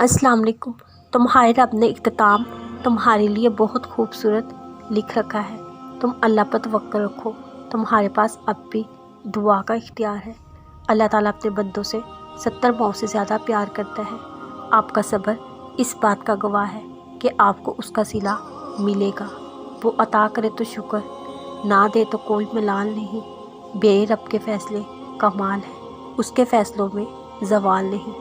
अस्सलाम वालेकुम। तुम्हारे रब ने इख्तिताम तुम्हारे लिए बहुत खूबसूरत लिख रखा है। तुम अल्लाह पर तवक्कुल रखो। तुम्हारे पास अब भी दुआ का इख्तियार है। अल्लाह ताला अपने बंदों से 70 पाँव से ज़्यादा प्यार करता है। आपका सब्र इस बात का गवाह है कि आपको उसका सिला मिलेगा। वो अता करे तो शुक्र, ना दे तो कोई मलाल नहीं। बे रब के फ़ैसले कमाल है, उसके फ़ैसलों में ज़वाल नहीं।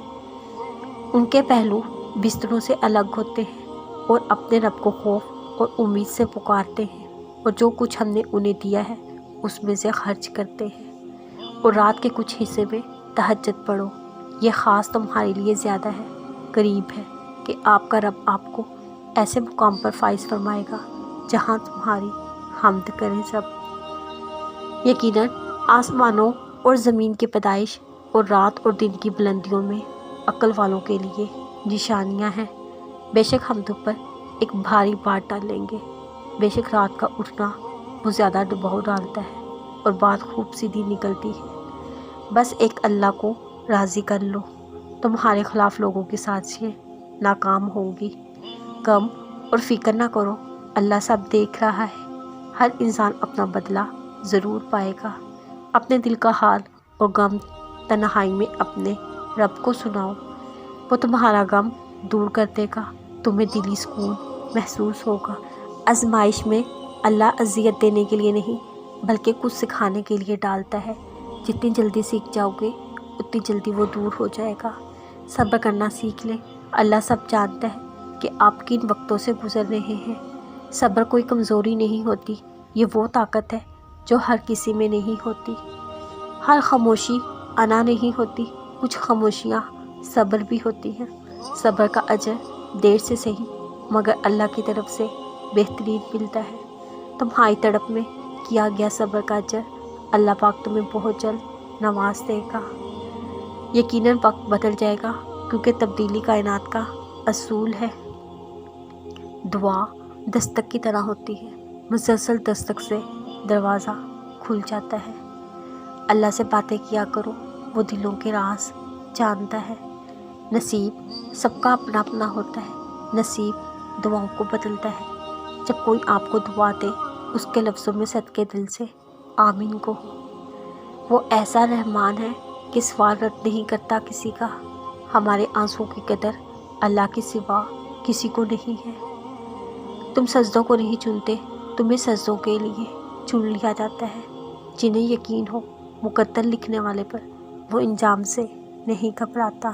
उनके पहलू बिस्तरों से अलग होते हैं और अपने रब को खौफ और उम्मीद से पुकारते हैं, और जो कुछ हमने उन्हें दिया है उसमें से खर्च करते हैं। और रात के कुछ हिस्से में तहज्जुद पढ़ो। ये ख़ास तुम्हारे लिए ज़्यादा है, करीब है कि आपका रब आपको ऐसे मुकाम पर फाइज फरमाएगा जहाँ तुम्हारी हम्द करें सब। यकीनन आसमानों और ज़मीन की पैदाइश और रात और दिन की बुलंदियों में अक्ल वालों के लिए निशानियां हैं। बेशक हम तुम पर एक भारी बात डालेंगे। बेशक रात का उठना वो ज़्यादा दबाव डालता है और बात खूब सीधी निकलती है। बस एक अल्लाह को राज़ी कर लो। तुम्हारे ख़िलाफ़ लोगों की साजिशें नाकाम होंगी। गम और फ़िक्र ना करो, अल्लाह सब देख रहा है। हर इंसान अपना बदला ज़रूर पाएगा। अपने दिल का हाल और गम तन्हाई में अपने रब को सुनाओ, वो तुम्हारा गम दूर कर देगा। तुम्हें दिली सुकून महसूस होगा। आजमाइश में अल्लाह अज़ियत देने के लिए नहीं बल्कि कुछ सिखाने के लिए डालता है। जितनी जल्दी सीख जाओगे उतनी जल्दी वो दूर हो जाएगा। सब्र करना सीख ले। अल्लाह सब जानता है कि आप किन वक्तों से गुज़र रहे हैं। सब्र कोई कमज़ोरी नहीं होती, ये वो ताकत है जो हर किसी में नहीं होती। हर खामोशी अना नहीं होती, कुछ खामोशियाँ सब्र भी होती हैं। सब्र का अजर देर से सही मगर अल्लाह की तरफ से बेहतरीन मिलता है। तुम्हारी तड़प में किया गया सब्र का अजर अल्लाह पाक तुम्हें बहुत जल्द नवाज देगा। यकीनन वक्त बदल जाएगा क्योंकि तब्दीली कायनात का असूल है। दुआ दस्तक की तरह होती है, मुसलसल दस्तक से दरवाज़ा खुल जाता है। अल्लाह से बातें किया करो, वो दिलों के राज जानता है। नसीब सबका अपना अपना होता है। नसीब दुआओं को बदलता है। जब कोई आपको दुआ दे उसके लफ्ज़ों में सदके दिल से आमीन को हो। वो ऐसा रहमान है कि सवाल रद्द नहीं करता किसी का। हमारे आंसुओं की कदर अल्लाह के सिवा किसी को नहीं है। तुम सजदों को नहीं चुनते, तुम्हें सजदों के लिए चुन लिया जाता है। जिन्हें यकीन हो मुकद्दर लिखने वाले पर, वो इंजाम से नहीं घबराता।